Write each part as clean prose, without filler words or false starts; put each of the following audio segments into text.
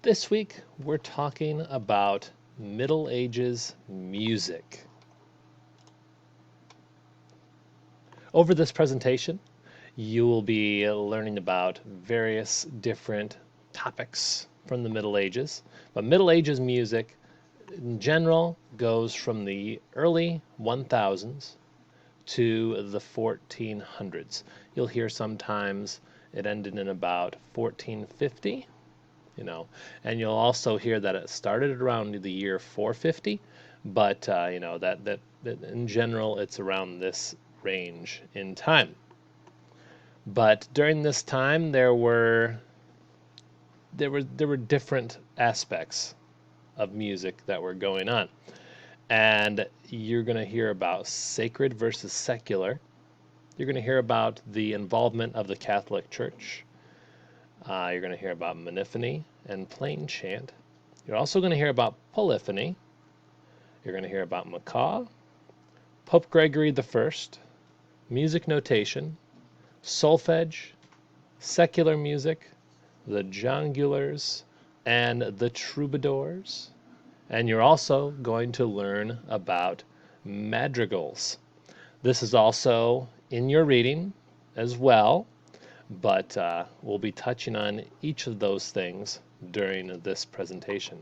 This week we're talking about Middle Ages music. Over this presentation, you will be learning about various different topics from the Middle Ages. But Middle Ages music in general goes from the early 1000s to the 1400s. You'll hear sometimes it ended in about 1450. And you'll also hear that it started around the year 450, but that in general it's around this range in time. But during this time there were different aspects of music that were going on, and you're going to hear about sacred versus secular. You're going to hear about the involvement of the Catholic Church. You're going to hear about Monophony and plain chant. You're also going to hear about Polyphony. You're going to hear about macaw, Pope Gregory I, music notation, solfege, secular music, the jongleurs, and the troubadours. And you're also going to learn about madrigals. This is also in your reading as well, but we'll be touching on each of those things during this presentation.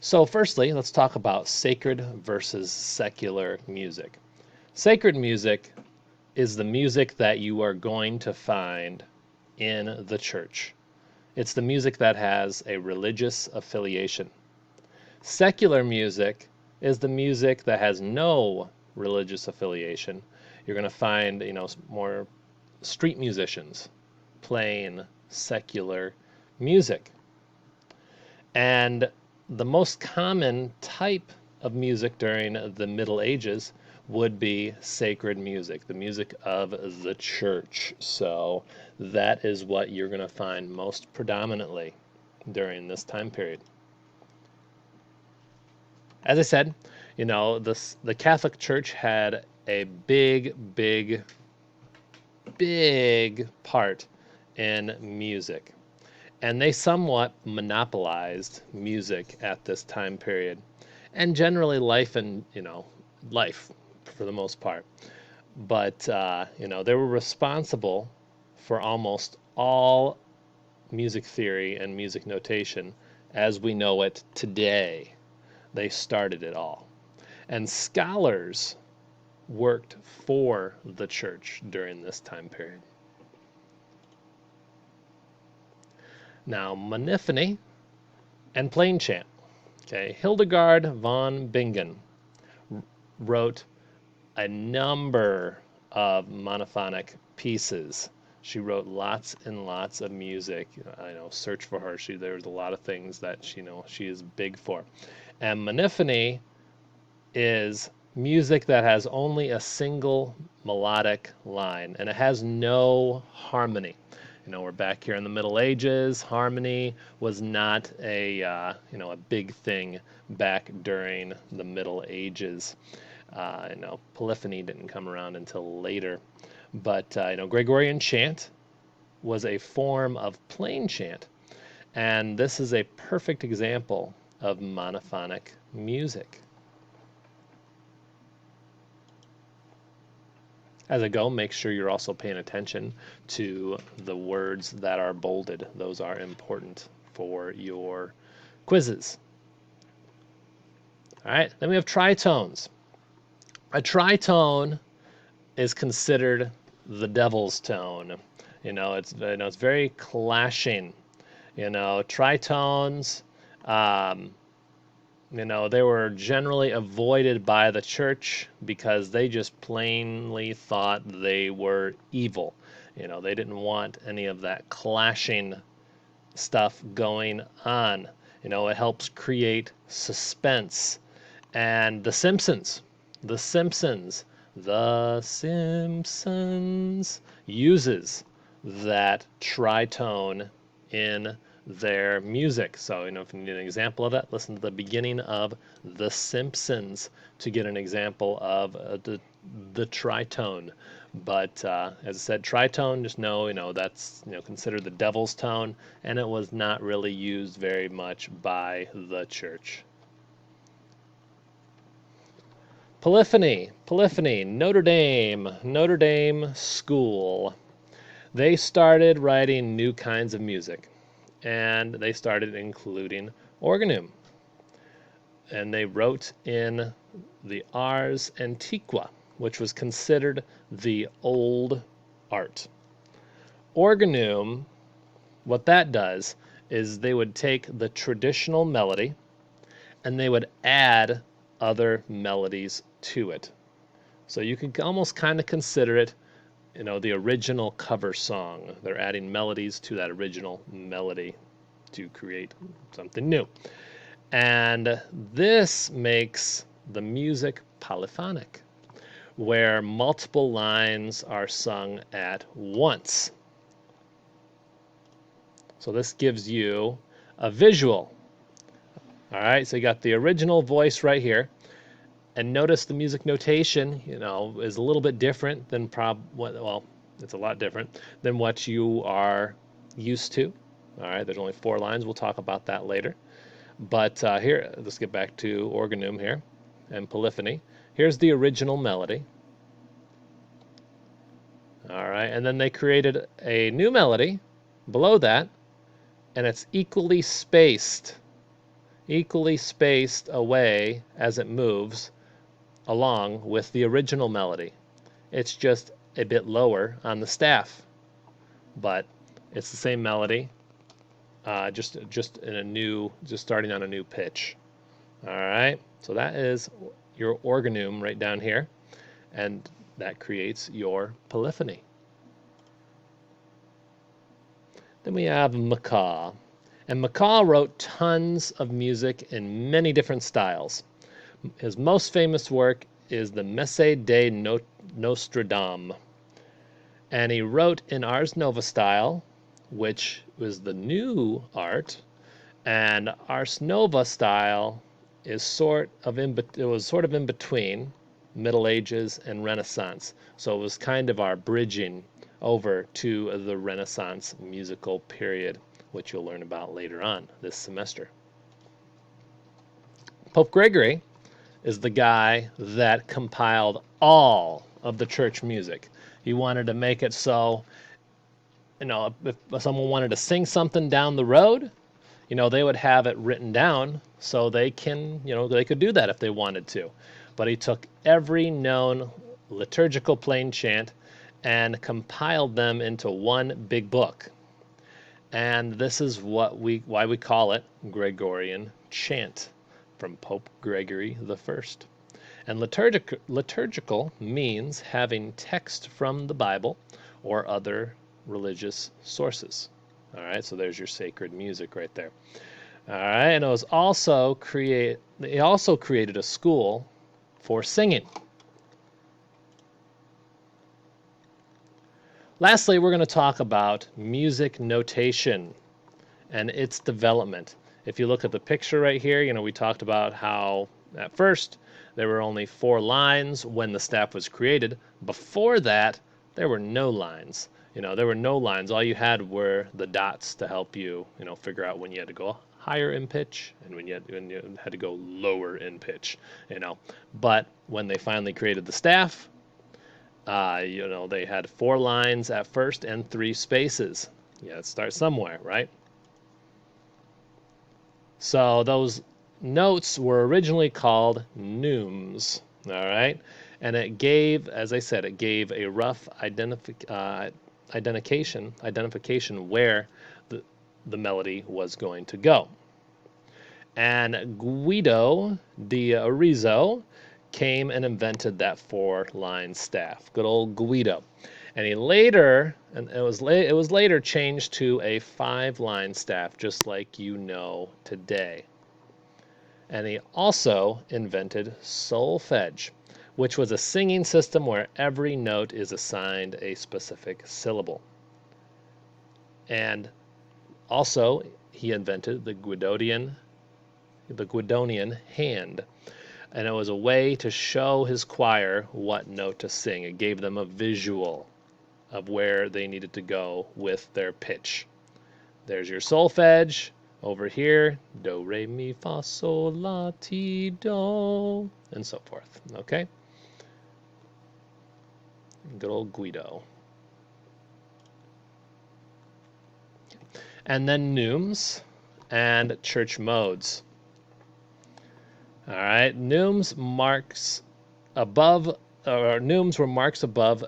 So firstly, let's talk about sacred versus secular music. Sacred music is the music that you are going to find in the church. It's the music that has a religious affiliation. Secular music is the music that has no religious affiliation. You're going to find, more street musicians playing secular music. And the most common type of music during the Middle Ages would be sacred music, the music of the church. So that is what you're going to find most predominantly during this time period. As I said, the Catholic Church had a big part in music. And they somewhat monopolized music at this time period. And generally life for the most part. But, they were responsible for almost all music theory and music notation as we know it today. They started it all. And scholars worked for the church during this time period. Now, Monophony and plain chant. Okay, Hildegard von Bingen wrote a number of monophonic pieces. She wrote lots and lots of music. Search for her. There's a lot of things that she is big for. And monophony is music that has only a single melodic line, and it has no harmony. We're back here in the Middle Ages. Harmony was not a big thing back during the Middle Ages. Polyphony didn't come around until later. But Gregorian chant was a form of plain chant, and this is a perfect example of monophonic music. As I go, make sure you're also paying attention to the words that are bolded. Those are important for your quizzes. All right, then we have tritones. A tritone is considered the devil's tone. It's very clashing. Tritones, they were generally avoided by the church because they just plainly thought they were evil. They didn't want any of that clashing stuff going on. It helps create suspense. And The Simpsons uses that tritone in their music. So, if you need an example of that, listen to the beginning of The Simpsons to get an example of the tritone. But as I said, tritone, just know, that's considered the devil's tone, and it was not really used very much by the church. Polyphony, Notre Dame school. They started writing new kinds of music, and they started including organum. And they wrote in the Ars Antiqua, which was considered the old art. Organum, what that does is they would take the traditional melody and they would add other melodies to it. So you could almost kind of consider it, the original cover song. They're adding melodies to that original melody to create something new. And this makes the music polyphonic, where multiple lines are sung at once. So this gives you a visual. All right, so you got the original voice right here. And notice the music notation, is a little bit different than it's a lot different than what you are used to. All right, there's only 4 lines. We'll talk about that later. But here, let's get back to organum here and polyphony. Here's the original melody. All right, and then they created a new melody below that, and it's equally spaced away as it moves along with the original melody. It's just a bit lower on the staff, but it's the same melody, just starting on a new pitch. All right, so that is your organum right down here, and that creates your polyphony. Then we have Macaw, and Macaw wrote tons of music in many different styles. His most famous work is the Messe de Nostradam, and he wrote in Ars Nova style, which was the new art, and Ars Nova style is sort of in between Middle Ages and Renaissance. So it was kind of our bridging over to the Renaissance musical period, which you'll learn about later on this semester. Pope Gregory is the guy that compiled all of the church music. He wanted to make it so, if someone wanted to sing something down the road, they would have it written down so they could do that if they wanted to. But he took every known liturgical plain chant and compiled them into one big book. And this is why we call it Gregorian Chant, from Pope Gregory I. And liturgical means having text from the Bible or other religious sources. All right, so there's your sacred music right there. All right, and he also created a school for singing. Lastly, we're going to talk about music notation and its development. If you look at the picture right here, we talked about how at first there were only 4 lines when the staff was created. Before that, there were no lines. There were no lines. All you had were the dots to help you, figure out when you had to go higher in pitch and when you had to go lower in pitch, But when they finally created the staff, they had 4 lines at first and 3 spaces. Yeah, let's start somewhere, right? So those notes were originally called neumes, all right? And it gave, as I said, a rough identification where the melody was going to go. And Guido di Arezzo came and invented that 4-line staff. Good old Guido. And it was later changed to a 5-line staff, just like today. And he also invented solfege, which was a singing system where every note is assigned a specific syllable. And also, he invented the Gwydodian hand. And it was a way to show his choir what note to sing. It gave them a visual of where they needed to go with their pitch. There's your solfege. Over here, do, re, mi, fa, sol, la, ti, do, and so forth. Okay? Good old Guido. And then neumes and church modes. All right, neumes marks above, or neumes were marks above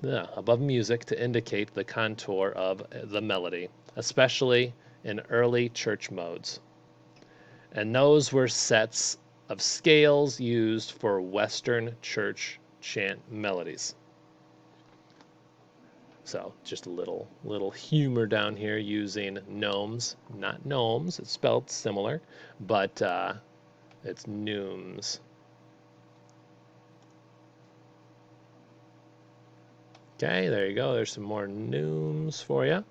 above music to indicate the contour of the melody, especially in early church modes. And those were sets of scales used for Western church chant melodies. So just a little humor down here using gnomes, not gnomes. It's spelled similar, but it's neumes. Okay, there you go. There's some more neumes for you.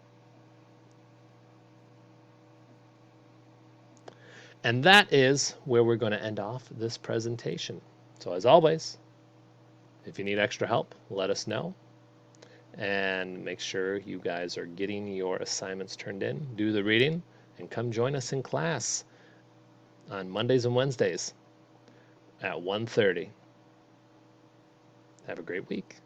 And that is where we're going to end off this presentation. So as always, if you need extra help, let us know. And make sure you guys are getting your assignments turned in. Do the reading, and come join us in class on Mondays and Wednesdays at 1:30. Have a great week.